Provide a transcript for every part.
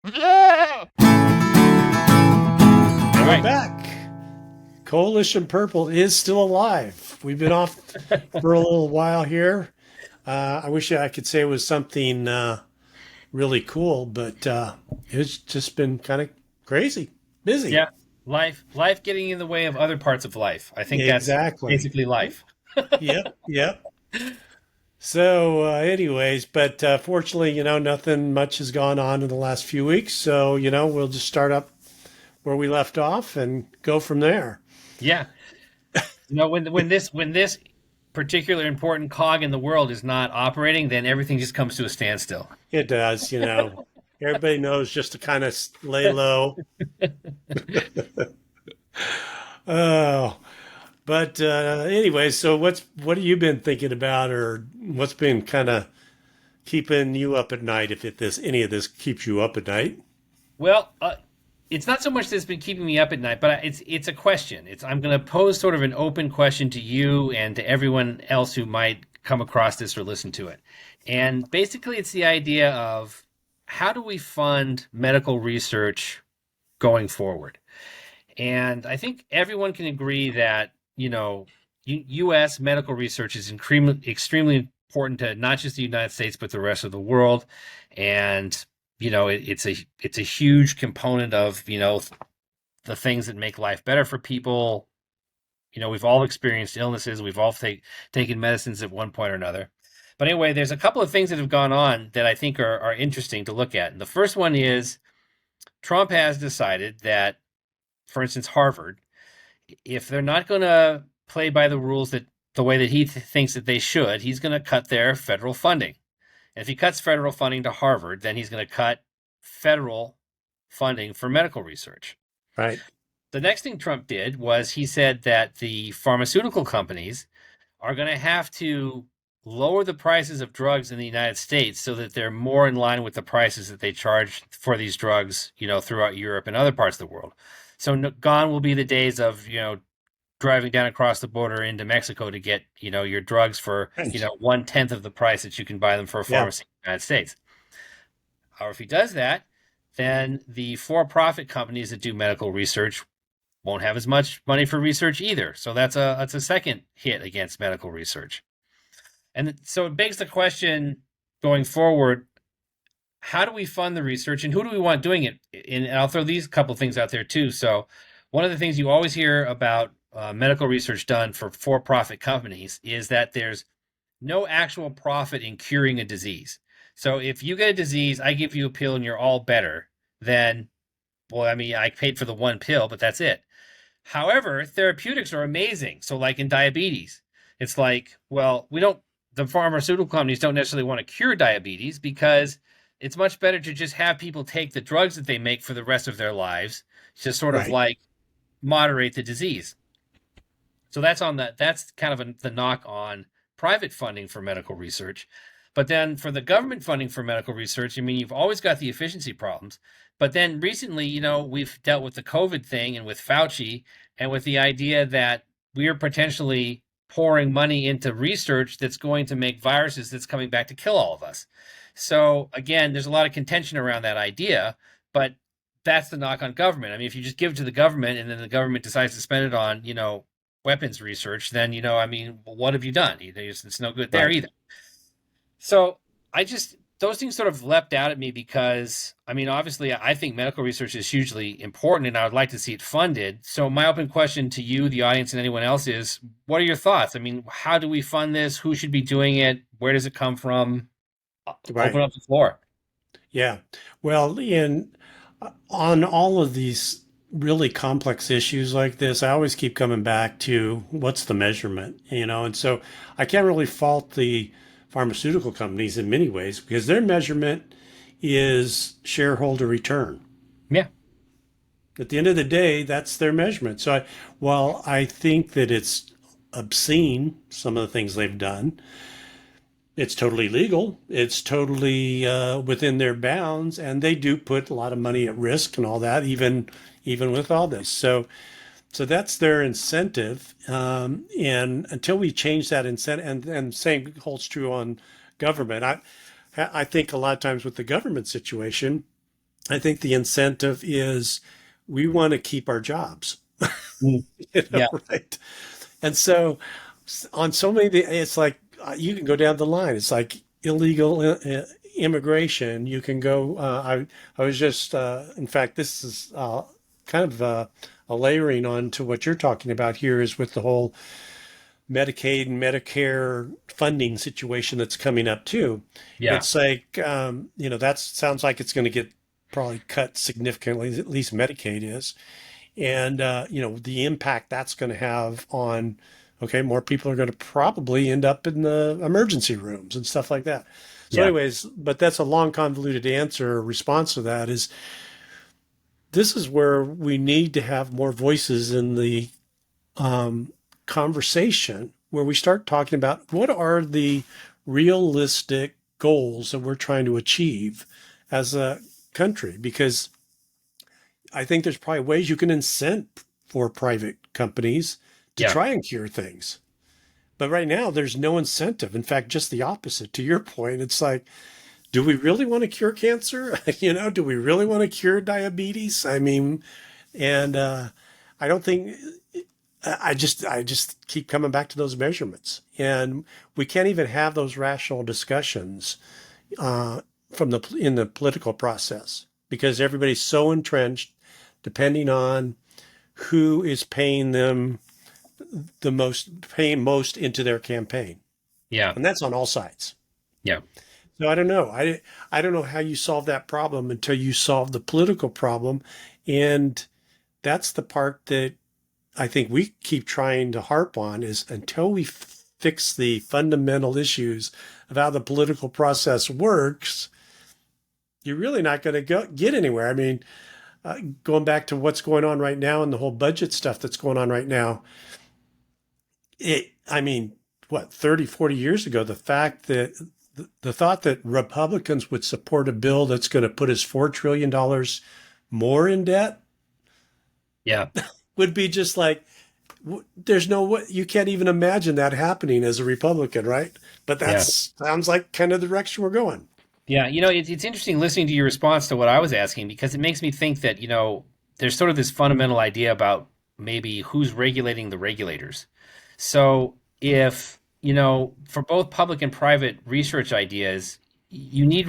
All We're right. back. Coalition Purple is still alive. We've been off for a little while here. I wish I could say it was something really cool, but it's just been kind of crazy, busy. Yeah. Life getting in the way of other parts of life. I think that's Exactly. basically life. Yep. Yep. So, anyways, but fortunately, nothing much has gone on in the last few weeks. So, we'll just start up where we left off and go from there. Yeah. When this particular important cog in the world is not operating, then everything just comes to a standstill. It does. Everybody knows just to kind of lay low. Oh, but anyway, so what have you been thinking about, or what's been kind of keeping you up at night? If any of this keeps you up at night, Well, it's not so much that's been keeping me up at night, but it's a question. I'm going to pose sort of an open question to you and to everyone else who might come across this or listen to it. And basically, it's the idea of how do we fund medical research going forward? And I think everyone can agree that, U.S. medical research is extremely important to not just the United States, but the rest of the world. And, it's a huge component of, the things that make life better for people. We've all experienced illnesses. We've all taken medicines at one point or another. But anyway, there's a couple of things that have gone on that I think are interesting to look at. And the first one is Trump has decided that, for instance, Harvard, if they're not going to play by the rules that the way that he thinks that they should, he's going to cut their federal funding. And if he cuts federal funding to Harvard, then he's going to cut federal funding for medical research. right? The next thing Trump did was he said that the pharmaceutical companies are going to have to lower the prices of drugs in the United States so that they're more in line with the prices that they charge for these drugs, throughout Europe and other parts of the world. So gone will be the days of, driving down across the border into Mexico to get, your drugs for, Right. 1/10 of the price that you can buy them for a Yeah. pharmacy in the United States. Or if he does that, then the for-profit companies that do medical research won't have as much money for research either. So that's a second hit against medical research. And so it begs the question going forward, how do we fund the research and who do we want doing it? And I'll throw these couple things out there too. So one of the things you always hear about medical research done for for-profit companies is that there's no actual profit in curing a disease. So if you get a disease, I give you a pill and you're all better, then, well, I mean, I paid for the one pill, but that's it. However, therapeutics are amazing. So, like in diabetes, it's like, well, the pharmaceutical companies don't necessarily want to cure diabetes because it's much better to just have people take the drugs that they make for the rest of their lives to sort of Right. like moderate the disease. So that's kind of the knock on private funding for medical research. But then for the government funding for medical research, I mean, you've always got the efficiency problems. But then recently, we've dealt with the COVID thing and with Fauci and with the idea that we are potentially pouring money into research that's going to make viruses that's coming back to kill all of us. So again, there's a lot of contention around that idea, but that's the knock on government. I mean, if you just give it to the government and then the government decides to spend it on, weapons research, then, I mean, what have you done? It's no good there Right. either. So those things sort of leapt out at me because, I mean, obviously, I think medical research is hugely important and I would like to see it funded. So, my open question to you, the audience, and anyone else is what are your thoughts? I mean, how do we fund this? Who should be doing it? Where does it come from? Open Right. up the floor. Yeah. Well, in on all of these really complex issues like this, I always keep coming back to what's the measurement. And so I can't really fault the pharmaceutical companies in many ways because their measurement is shareholder return. Yeah. At the end of the day, that's their measurement. So while I think that it's obscene, some of the things they've done, it's totally legal. It's totally within their bounds, and they do put a lot of money at risk and all that, even with all this. So that's their incentive. And until we change that incentive, and same holds true on government. I think a lot of times with the government situation, I think the incentive is we want to keep our jobs, Mm. Yeah, right? And so on so many, it's like you can go down the line. It's like illegal immigration. You can go. I was just, in fact, this is kind of a layering on to what you're talking about here is with the whole Medicaid and Medicare funding situation that's coming up too. yeah, It's like, that sounds like it's going to get probably cut significantly, at least Medicaid is. And, the impact that's going to have on, okay, more people are going to probably end up in the emergency rooms and stuff like that. So, yeah, anyways, but that's a long, convoluted answer or response to that is this is where we need to have more voices in the um, conversation where we start talking about what are the realistic goals that we're trying to achieve as a country. Because I think there's probably ways you can incent for private companies to yeah, try and cure things. But right now, there's no incentive. In fact, just the opposite. To your point, it's like, do we really want to cure cancer? Do we really want to cure diabetes? I mean, and I don't think I just keep coming back to those measurements, and we can't even have those rational discussions from the in the political process because everybody's so entrenched, depending on who is paying them the most, paying most into their campaign, yeah, and that's on all sides. yeah, So I don't know. I don't know how you solve that problem until you solve the political problem, and that's the part that I think we keep trying to harp on is until we fix the fundamental issues of how the political process works, you're really not going to get anywhere. I mean, going back to what's going on right now and the whole budget stuff that's going on right now, I mean, what, 30, 40 years ago, the fact that the thought that Republicans would support a bill that's going to put us $4 trillion more in debt yeah, would be just like, there's no way you can't even imagine that happening as a Republican, right? But that yeah. sounds like kind of the direction we're going. Yeah, it's interesting listening to your response to what I was asking because it makes me think that, there's sort of this fundamental idea about maybe who's regulating the regulators. So if, for both public and private research ideas, you need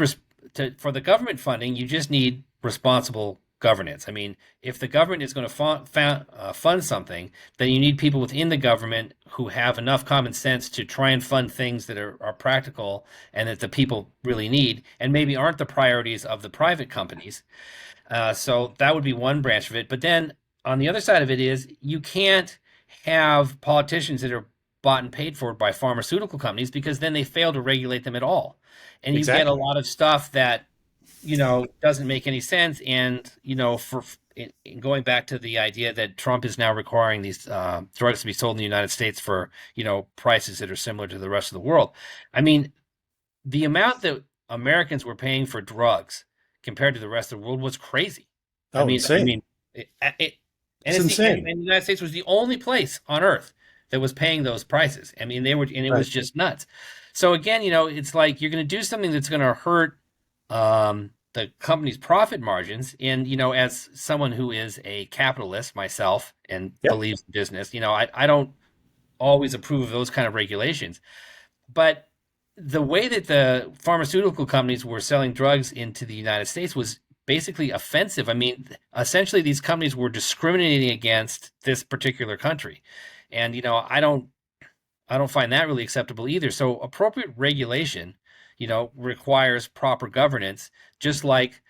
for the government funding, you just need responsible governance. I mean, if the government is going to fund something, then you need people within the government who have enough common sense to try and fund things that are practical and that the people really need, and maybe aren't the priorities of the private companies. So that would be one branch of it. But then on the other side of it is you can't have politicians that are bought and paid for by pharmaceutical companies because then they fail to regulate them at all. And you get a Exactly. lot of stuff that, doesn't make any sense. And, in going back to the idea that Trump is now requiring these drugs to be sold in the United States for, prices that are similar to the rest of the world. I mean, the amount that Americans were paying for drugs compared to the rest of the world was crazy. I Oh, mean, I insane. mean, it and It's it's insane. and the United States was the only place on earth that was paying those prices. I mean, and it Right. was just nuts. So again, it's like you're going to do something that's going to hurt the company's profit margins. And as someone who is a capitalist myself and Yep. believes in business, I don't always approve of those kind of regulations. But the way that the pharmaceutical companies were selling drugs into the United States was basically offensive. I mean, essentially, these companies were discriminating against this particular country, and I don't find that really acceptable either. So, appropriate regulation, requires proper governance, just like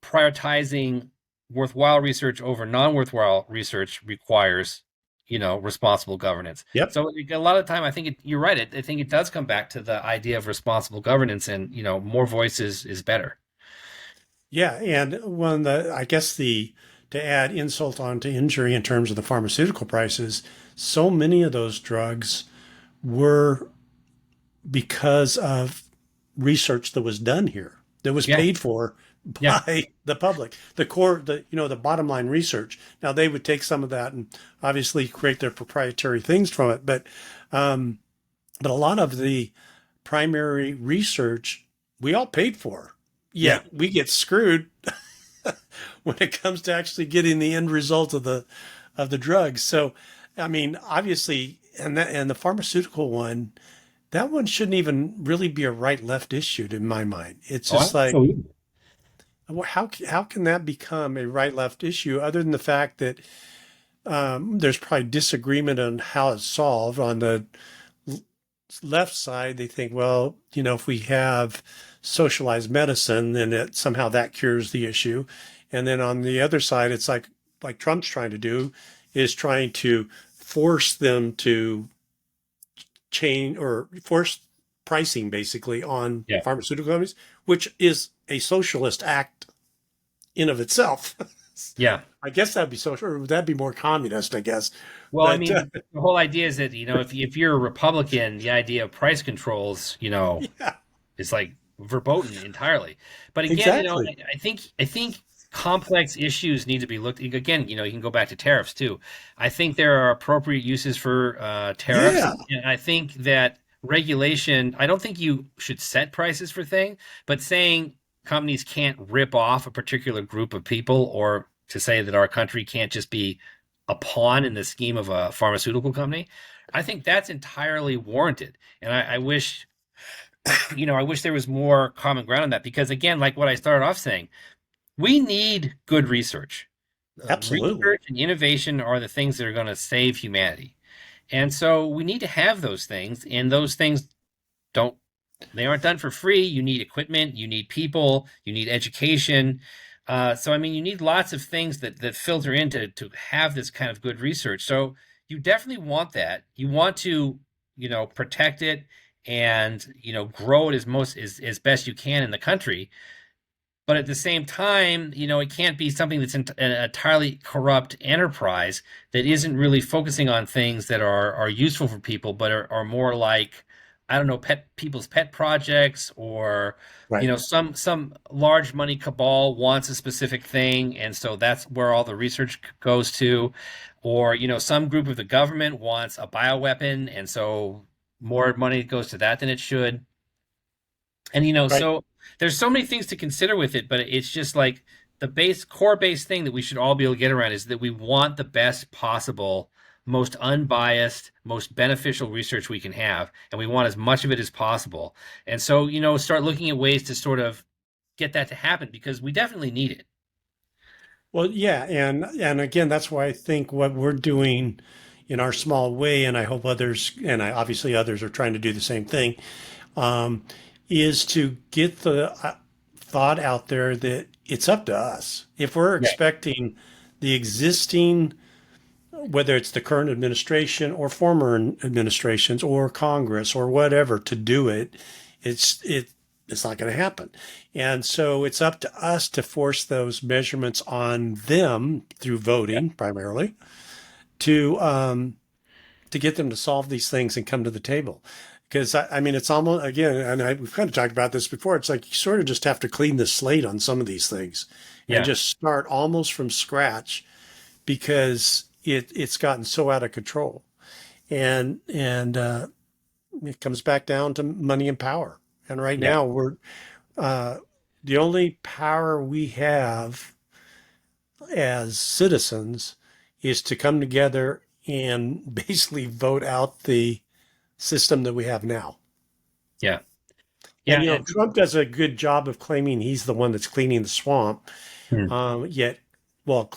prioritizing worthwhile research over non-worthwhile research requires, responsible governance. Yep. So like, a lot of time, I think you're right. I think it does come back to the idea of responsible governance, and more voices is better. Yeah. And I guess to add insult onto injury in terms of the pharmaceutical prices, so many of those drugs were because of research that was done here that was Yeah, paid for yeah, by the public, the bottom line research. Now they would take some of that and obviously create their proprietary things from it, but a lot of the primary research we all paid for, yeah, yet we get screwed when it comes to actually getting the end result of the drugs. So, I mean, obviously, and the pharmaceutical one, that one shouldn't even really be a right left issue in my mind. It's Oh, just like, absolutely. how can that become a right left issue other than the fact that there's probably disagreement on how it's solved. On the left side, they think, well, if we have socialized medicine, then somehow that cures the issue. And then on the other side, it's like Trump's trying to do, is trying to force them to change or force pricing basically on Yeah. pharmaceutical companies, which is a socialist act in of itself. Yeah. I guess that'd be social, or would that be more communist? I guess, Well, I but mean, the whole idea is that, if you're a Republican, the idea of price controls, yeah, is like verboten entirely. But again, exactly. I think complex issues need to be looked again. You can go back to tariffs too. I think there are appropriate uses for tariffs, Yeah, and I think that regulation. I don't think you should set prices for things, but saying companies can't rip off a particular group of people, or to say that our country can't just be a pawn in the scheme of a pharmaceutical company. I think that's entirely warranted. And I wish I wish there was more common ground on that because, again, like what I started off saying, we need good research. absolutely. Research and innovation are the things that are going to save humanity. And so we need to have those things, and those things don't, they aren't done for free. You need equipment, you need people, you need education. So, I mean, you need lots of things that filter into to have this kind of good research. So you definitely want that. You want to, protect it and, grow it as best you can in the country. But at the same time, it can't be something that's an entirely corrupt enterprise that isn't really focusing on things that are useful for people, but are more like, I don't know, people's pet projects, or Right. some large money cabal wants a specific thing, and so that's where all the research goes to, or some group of the government wants a bioweapon, and so more money goes to that than it should. And Right. so there's so many things to consider with it, but it's just like the core base thing that we should all be able to get around is that we want the best possible, most unbiased, most beneficial research we can have, and we want as much of it as possible. And so, start looking at ways to sort of get that to happen because we definitely need it. Well, yeah, and again, that's why I think what we're doing in our small way, and I hope others, and obviously others are trying to do the same thing, um, is to get the thought out there that it's up to us. If we're Yeah. expecting the existing, whether it's the current administration or former administrations or Congress or whatever, to do it, it's it it's not going to happen. And so it's up to us to force those measurements on them through Yeah. voting primarily to to get them to solve these things and come to the table. Because I mean, it's almost again, and we've kind of talked about this before. It's like you sort of just have to clean the slate on some of these things, and Yeah. just start almost from scratch because it's gotten so out of control. And it comes back down to money and power. And right Yeah. now we're uh, the only power we have as citizens is to come together and basically vote out the system that we have now. Yeah. And Yeah. Trump does a good job of claiming he's the one that's cleaning the swamp. Yet, well,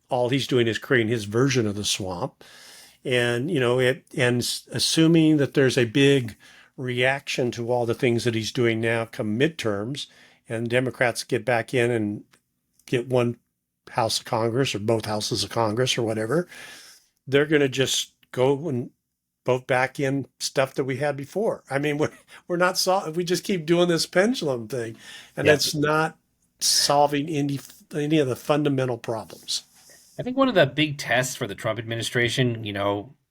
all he's doing is creating his version of the swamp. And assuming that there's a big reaction to all the things that he's doing now come midterms, and Democrats get back in and get one house of Congress or both houses of Congress or whatever, they're going to just go and vote back in stuff that we had before. I mean, we're not we just keep doing this pendulum thing, and Yeah. it's not solving any of the fundamental problems. I think one of the big tests for the Trump administration,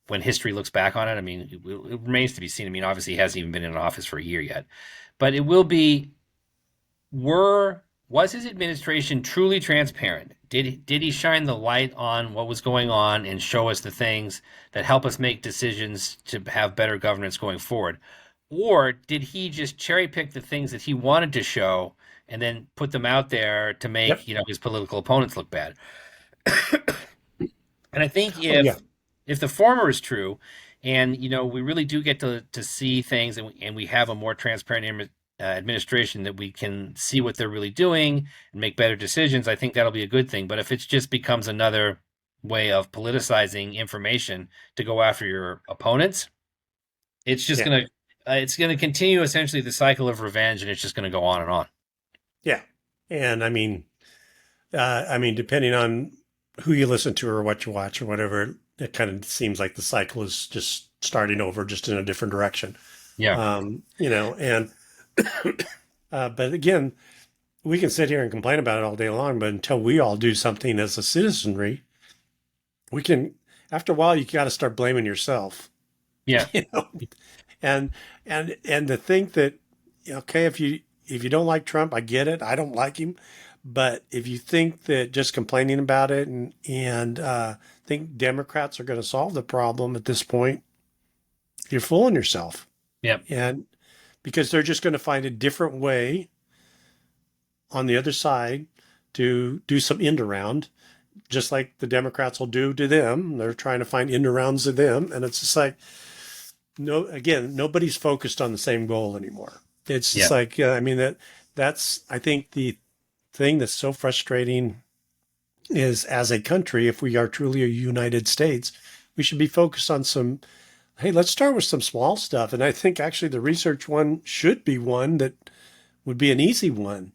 when history looks back on it, I mean, it remains to be seen. I mean, obviously, he hasn't even been in office for a year yet, but it will be, was his administration truly transparent? Did he shine the light on what was going on and show us the things that help us make decisions to have better governance going forward? Or did he just cherry pick the things that he wanted to show and then put them out there to make, Yep. you know, his political opponents look bad. And I think Oh yeah. if the former is true, and you know we really do get to see things, and we have a more transparent administration that we can see what they're really doing and make better decisions, I think that'll be a good thing. But if it just becomes another way of politicizing information to go after your opponents, it's just Yeah. gonna continue essentially the cycle of revenge, and it's just gonna go on and on. Yeah. And I mean, depending on who you listen to or what you watch or whatever, it kind of seems like the cycle is just starting over, just in a different direction. Yeah, You know, and but again, we can sit here and complain about it all day long, but until we all do something as a citizenry, we can. After a while, you got to start blaming yourself. yeah, You know, and and to think that, okay, if you don't like Trump, I get it. I don't like him, but if you think that just complaining about it and think Democrats are going to solve the problem at this point, you're fooling yourself. yeah, And because they're just going to find a different way on the other side to do some end around, just like the Democrats will do to them. They're trying to find end arounds to them, and it's just like, no, again, nobody's focused on the same goal anymore. It's just yeah. like, I mean, that's I think the thing that's so frustrating is, as a country, if we are truly a United States, we should be focused on some, hey, let's start with some small stuff. And I think actually the research one should be one that would be an easy one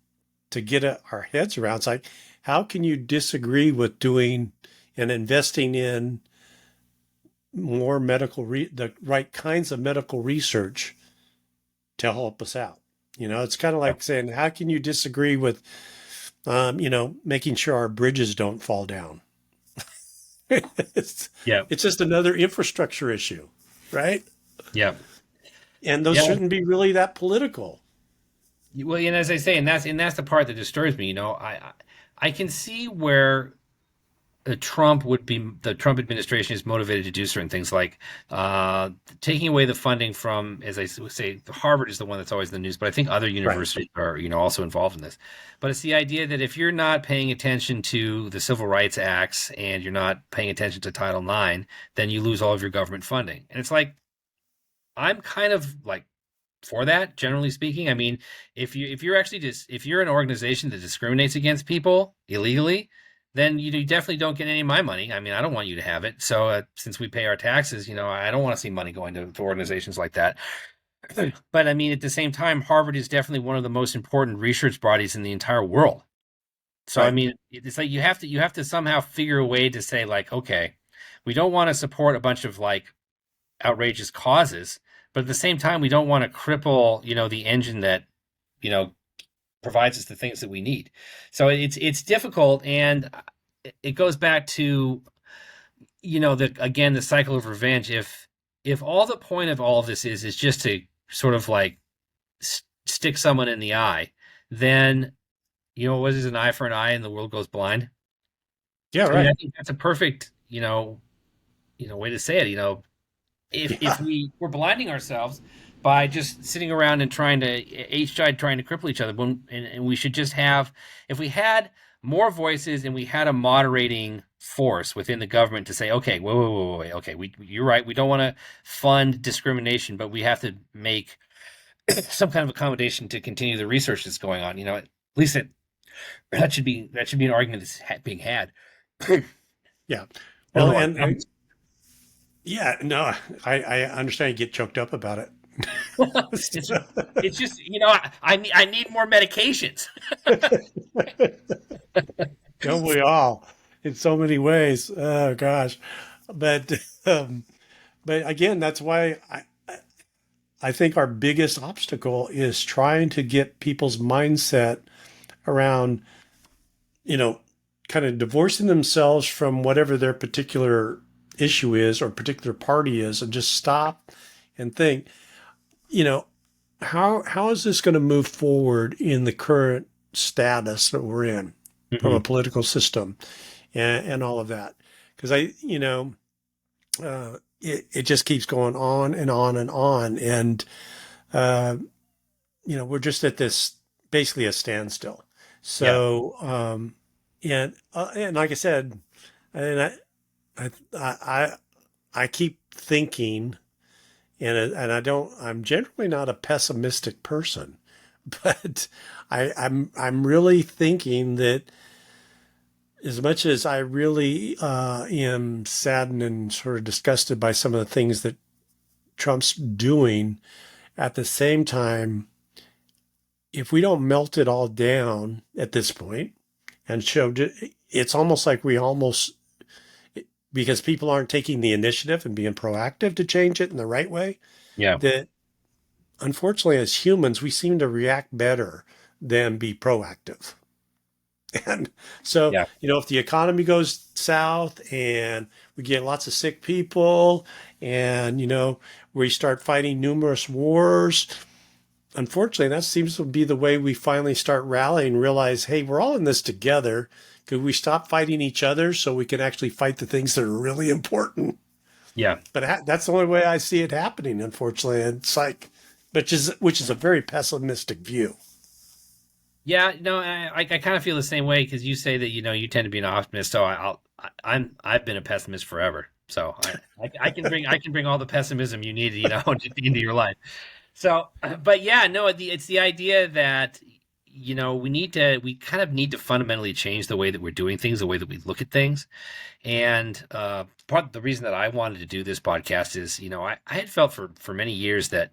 to get our heads around. It's like, how can you disagree with doing and investing in more the right kinds of medical research to help us out? It's kind of Yeah. like saying, how can you disagree with, making sure our bridges don't fall down? it's, Yeah. it's just another infrastructure issue, right? Yeah. And those Yeah. shouldn't be really that political. Well, and as I say, and that's the part that disturbs me. You know, I can see where the Trump administration is motivated to do certain things like uh, taking away the funding from, as I would say, Harvard is the one that's always in the news, but I think other Right. universities are, you know, also involved in this. But it's the idea that if you're not paying attention to the Civil Rights Acts and you're not paying attention to Title IX, then you lose all of your government funding. And it's like I'm kind of like for that, generally speaking. I mean, if you're an organization that discriminates against people illegally, then you definitely don't get any of my money. I mean, I don't want you to have it. So since we pay our taxes, you know, I don't want to see money going to organizations like that. But I mean, at the same time, Harvard is definitely one of the most important research bodies in the entire world. So I Right. mean, it's like you have to somehow figure a way to say like, okay, we don't want to support a bunch of like outrageous causes, but at the same time, we don't want to cripple, you know, the engine that, you know, provides us the things that we need. So it's difficult, and it goes back to, you know, the cycle of revenge. If all the point of all of this is just to sort of like stick someone in the eye, then you know what is an eye for an eye, and the world goes blind. Yeah. I mean, I Right. think that's a perfect, way to say it. You know, if Yeah. we're blinding ourselves by just sitting around and trying to each side trying to cripple each other, and we should just have, if we had more voices and we had a moderating force within the government to say, okay, wait, okay, you're right, we don't want to fund discrimination, but we have to make some kind of accommodation to continue the research that's going on. You know, at least that should be an argument that's being had. Yeah. I don't Well, know. and yeah, no, I understand you get choked up about it. it's it's just, you know, I need more medications. Don't we all, in so many ways? Oh gosh, but um, but again, that's why I think our biggest obstacle is trying to get people's mindset around, you know, kind of divorcing themselves from whatever their particular issue is or particular party is, and just stop and think, you know, how is this going to move forward in the current status that we're in from a Hmm. political system and all of that? Because it just keeps going on and on and on. And, uh, we're just at this basically a standstill. Yeah. So, and like I said, and I, I, I keep thinking, and I don't. I'm generally not a pessimistic person, but I'm really thinking that as much as I really am saddened and sort of disgusted by some of the things that Trump's doing, at the same time, if we don't melt it all down at this point and show, it's almost like we almost, because people aren't taking the initiative and being proactive to change it in the right way, Yeah. that unfortunately, as humans, we seem to react better than be proactive. And so, Yeah. if the economy goes south and we get lots of sick people and, we start fighting numerous wars, unfortunately, that seems to be the way we finally start rallying, realize, hey, we're all in this together. Could we stop fighting each other so we can actually fight the things that are really important? Yeah. But that's the only way I see it happening, unfortunately. It's like, which is a very pessimistic view. Yeah, no, I kind of feel the same way because you say that you tend to be an optimist. So I've been a pessimist forever. So I can bring all the pessimism you need, into your life. So, but yeah, no, it's the idea that we kind of need to fundamentally change the way that we're doing things, the way that we look at things. And part of the reason that I wanted to do this podcast is, I had felt for many years that,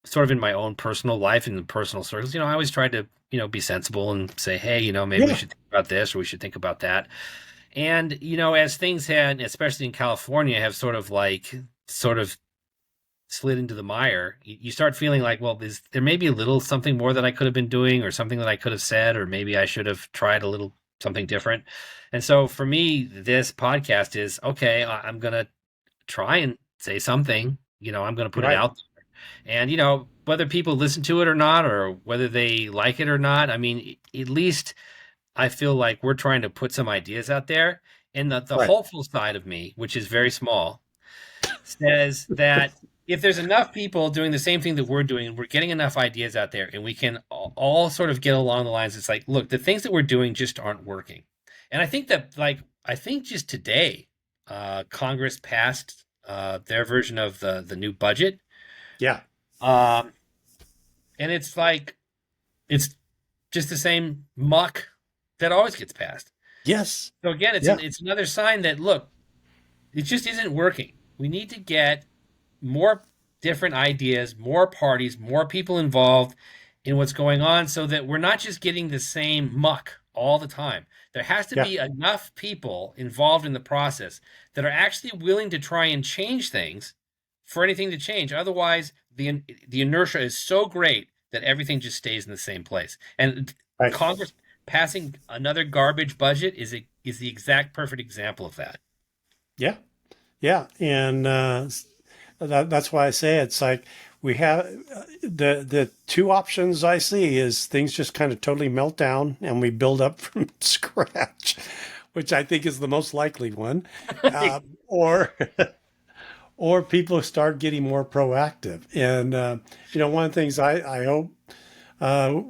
sort of in my own personal life and in personal circles, I always tried to, be sensible and say, hey, maybe we Yeah, should think about this or we should think about that. And, as things had, especially in California, have sort of slid into the mire, you start feeling like, well, there may be a little something more that I could have been doing or something that I could have said, or maybe I should have tried a little something different. And so for me, this podcast is okay. I'm going to try and say something, I'm going to put it right. out there. And, whether people listen to it or not, or whether they like it or not, I mean, at least I feel like we're trying to put some ideas out there. And the Right. hopeful side of me, which is very small, says that if there's enough people doing the same thing that we're doing, and we're getting enough ideas out there, and we can all sort of get along the lines, it's like, look, the things that we're doing just aren't working. And I think that, I think just today, Congress passed their version of the new budget, Yeah. um, and it's like it's just the same muck that always gets passed. Yes. So again, Yeah. it's another sign that look, it just isn't working. We need to get more different ideas, more parties, more people involved in what's going on so that we're not just getting the same muck all the time. There has to Yeah. be enough people involved in the process that are actually willing to try and change things for anything to change. Otherwise, the inertia is so great that everything just stays in the same place. And Right. Congress passing another garbage budget is the exact perfect example of that. Yeah. Yeah. And that's why I say it's like we have the two options I see is things just kind of totally melt down and we build up from scratch, which I think is the most likely one, or or people start getting more proactive. And one of the things I hope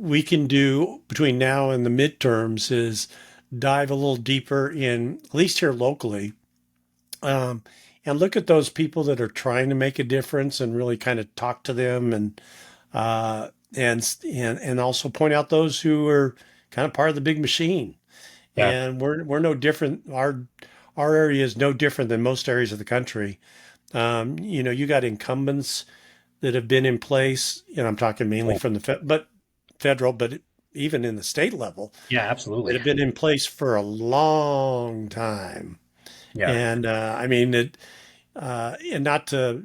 we can do between now and the midterms is dive a little deeper in, at least here locally, um, and look at those people that are trying to make a difference and really kind of talk to them and also point out those who are kind of part of the big machine. Yeah. And we're no different. Our area is no different than most areas of the country. You got incumbents that have been in place, and I'm talking mainly from but federal, but even in the state level, Yeah, that absolutely. have been in place for a long time. Yeah. And I mean, and not to,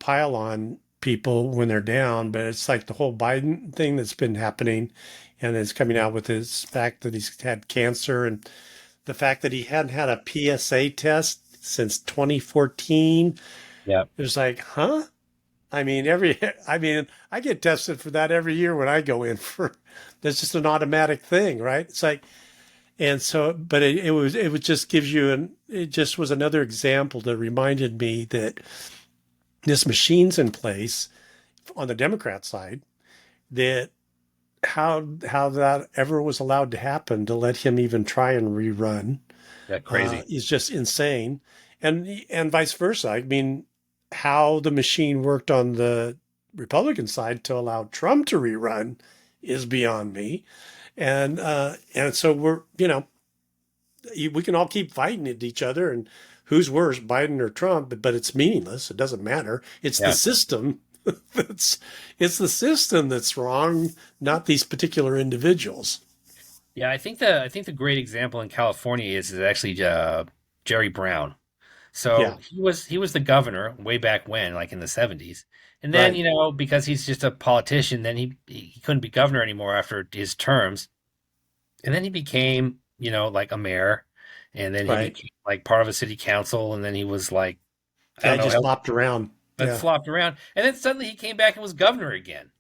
pile on people when they're down, but it's like the whole Biden thing that's been happening and is coming out with his fact that he's had cancer and the fact that he hadn't had a PSA test since 2014. Yeah. It was like, huh? I mean, I mean, I get tested for that every year when I go in for, that's just an automatic thing, right? It's like, and so, but it just gives you it just was another example that reminded me that this machine's in place on the Democrat side that how that ever was allowed to happen to let him even try and rerun Yeah, crazy. is just insane, and vice versa. I mean, how the machine worked on the Republican side to allow Trump to rerun is beyond me, and so we're we can all keep fighting at each other and who's worse, Biden or Trump, but it's meaningless. It doesn't matter. It's the Yeah. system that's it's the system that's wrong, not these particular individuals. Yeah, I think the great example in California is actually Jerry Brown. So Yeah, he was the governor way back when, like in the 70s. And then, right, because he's just a politician, then he couldn't be governor anymore after his terms. And then he became, like a mayor, and then he right. became like part of a city council, and then he was like, I Yeah, don't I know, just flopped around. but Yeah, flopped around. And then suddenly he came back and was governor again.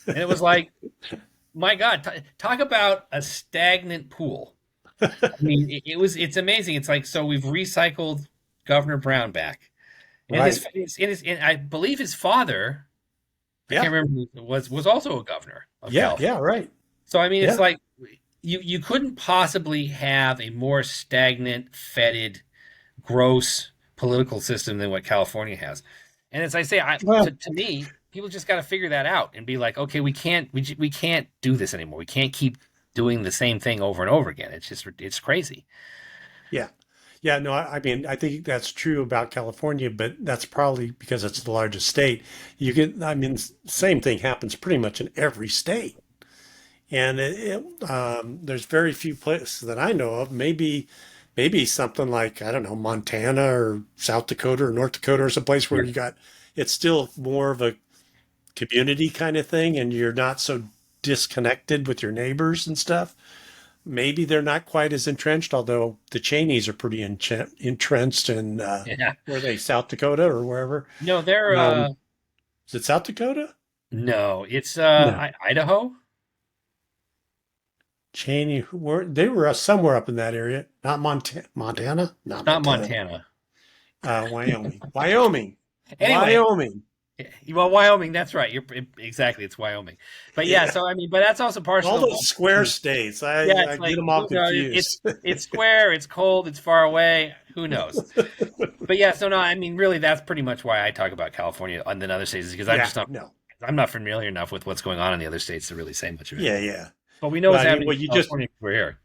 And it was like, my God, talk about a stagnant pool. I mean, it's amazing. It's like, so we've recycled Governor Brown back. And right. and I believe his father, I Yeah, can't remember, was also a governor of yeah, California. yeah, right. So I mean, it's Yeah, like you couldn't possibly have a more stagnant, fetid, gross political system than what California has. And as I say, well, to me, people just got to figure that out and be like, okay, we can't do this anymore. We can't keep doing the same thing over and over again. It's crazy. yeah. Yeah, no, I mean, I think that's true about California, but that's probably because it's the largest state. I mean, same thing happens pretty much in every state. And there's very few places that I know of. Maybe something like, I don't know, Montana or South Dakota or North Dakota or someplace where Yeah. you got it's still more of a community kind of thing, and you're not so disconnected with your neighbors and stuff. Maybe they're not quite as entrenched, although the Cheneys are pretty entrenched in Yeah. where are they, South Dakota or wherever. No, they're Is it South Dakota? no, it's No. Idaho, Cheney, they were somewhere up in that area, not Montana, not not Montana, Montana. Wyoming, Wyoming, Anyway, Wyoming. well, Wyoming, that's right. Exactly, it's Wyoming. But yeah, Yeah, so I mean, but that's also all partial those square to, states. yeah, I it's get like, them all it's confused. square, it's cold, it's far away, who knows? But yeah, so no, I mean, really, that's pretty much why I talk about California and then other states is because Yeah, no, I'm not familiar enough with what's going on in the other states to really say much of yeah, anything. yeah. But we know Well, what's I mean, happening well, in you just California because we're here.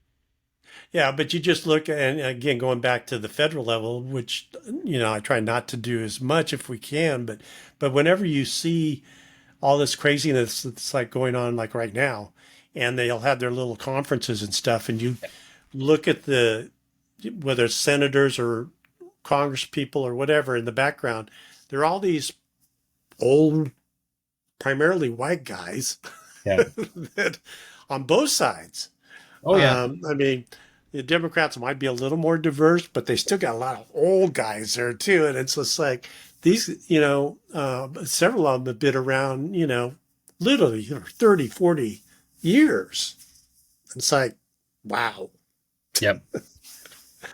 yeah, but you just look and again going back to the federal level, which I try not to do as much if we can, but whenever you see all this craziness that's like going on like right now, and they'll have their little conferences and stuff, and you look at the whether it's senators or Congress people or whatever in the background, there are all these old, primarily white guys Yeah. that on both sides. Oh yeah. I mean, the Democrats might be a little more diverse, but they still got a lot of old guys there too. And it's just like these, several of them have been around, literally 30, 40 years. It's like, wow. Yep.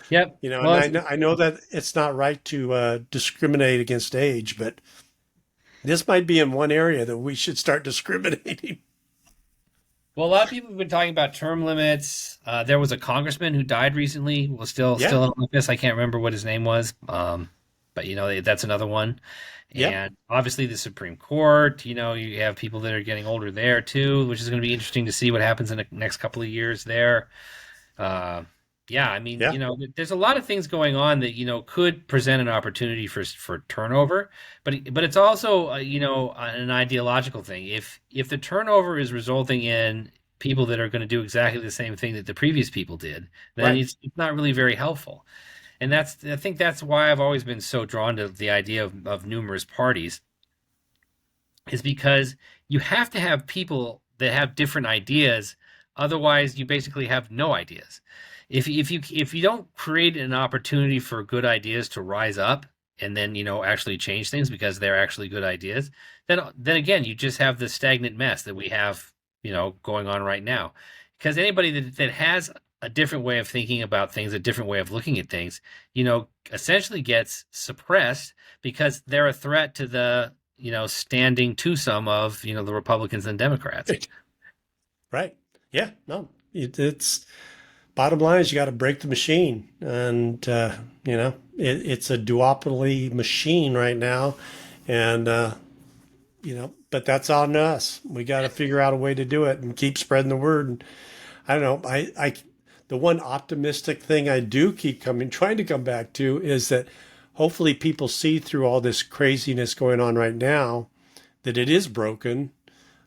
Yep. And Well, I know that it's not right to discriminate against age, but this might be in one area that we should start discriminating. a lot of people have been talking about term limits. There was a congressman who died recently. Was Yeah. still in office. I can't remember what his name was. But that's another one. Yep. And obviously the Supreme Court. You have people that are getting older there too, which is going to be interesting to see what happens in the next couple of years there. Uh, yeah, I mean, Yeah. there's a lot of things going on that could present an opportunity for turnover, but it's also an ideological thing. If the turnover is resulting in people that are going to do exactly the same thing that the previous people did, then Right. it's not really very helpful. And I think that's why I've always been so drawn to the idea of numerous parties, is because you have to have people that have different ideas. Otherwise, you basically have no ideas. If you don't create an opportunity for good ideas to rise up and then actually change things because they're actually good ideas, then again you just have the stagnant mess that we have going on right now. Because anybody that has a different way of thinking about things, a different way of looking at things, essentially gets suppressed because they're a threat to the standing twosome of the Republicans and Democrats. Right. Yeah. No. It's bottom line is you got to break the machine, and it's a duopoly machine right now, and but that's on us. We got to figure out a way to do it and keep spreading the word. And I don't know. The one optimistic thing I do keep trying to come back to is that hopefully people see through all this craziness going on right now that it is broken.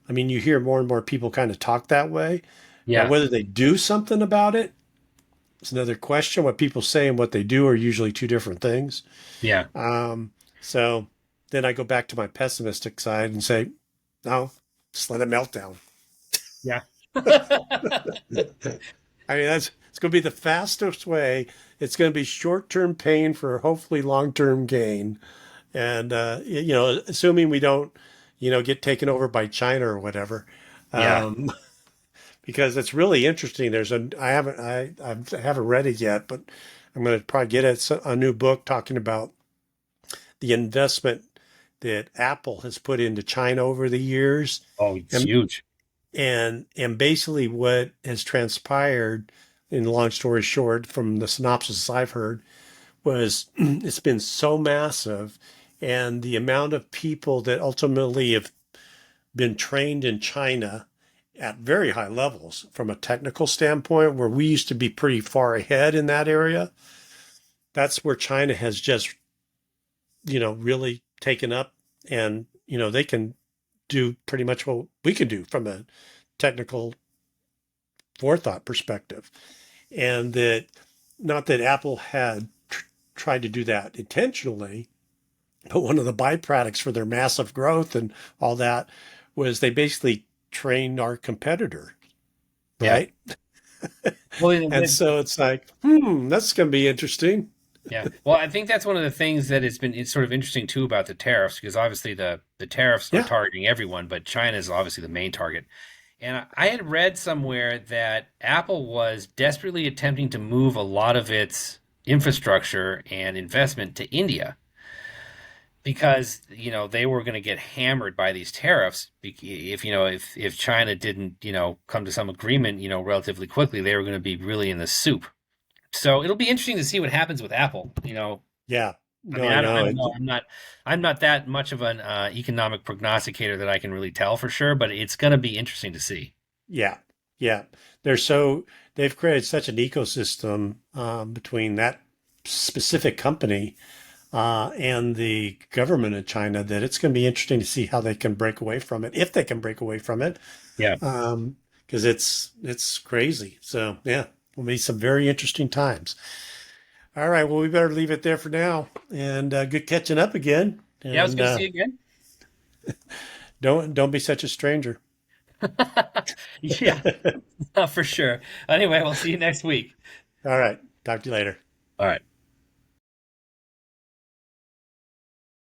I mean, you hear more and more people kind of talk that way. Now, Yeah. whether they do something about it is another question. What people say and what they do are usually two different things. Yeah. So then I go back to my pessimistic side and say, no, just let it melt down. Yeah. I mean, it's going to be the fastest way. It's going to be short-term pain for hopefully long-term gain. And, assuming we don't, get taken over by China or whatever. Yeah. Um, because it's really interesting. I haven't read it yet, but I'm going to probably get it. It's a new book talking about the investment that Apple has put into China over the years, Oh, it's and huge. and basically what has transpired, in long story short, from the synopsis I've heard, was it's been so massive, and the amount of people that ultimately have been trained in China at very high levels from a technical standpoint, where we used to be pretty far ahead in that area. That's where China has just, really taken up, and, they can do pretty much what we can do from a technical forethought perspective. And that, not that Apple had tried to do that intentionally, but one of the byproducts for their massive growth and all that was they basically trained our competitor, Yeah. right? Well, And so it's like, that's going to be interesting. yeah. Well, I think that's one of the things that it's sort of interesting too about the tariffs, because obviously the tariffs are Yeah. targeting everyone, but China is obviously the main target. And I had read somewhere that Apple was desperately attempting to move a lot of its infrastructure and investment to India because, they were going to get hammered by these tariffs if, if China didn't, come to some agreement, relatively quickly, they were going to be really in the soup. So it'll be interesting to see what happens with Apple. Yeah. I No, mean, I I know. don't know. I'm not that much of an economic prognosticator that I can really tell for sure, but it's going to be interesting to see. Yeah. Yeah. They're so, they've created such an ecosystem between that specific company and the government of China that it's going to be interesting to see how they can break away from it, if they can break away from it, Yeah. because it's crazy. So yeah, will be some very interesting times. All right, well, we better leave it there for now, and good catching up again. Yeah, it was And good to see you again. don't be such a stranger. Yeah, for sure. Anyway, we'll see you next week. All right, talk to you later. All right.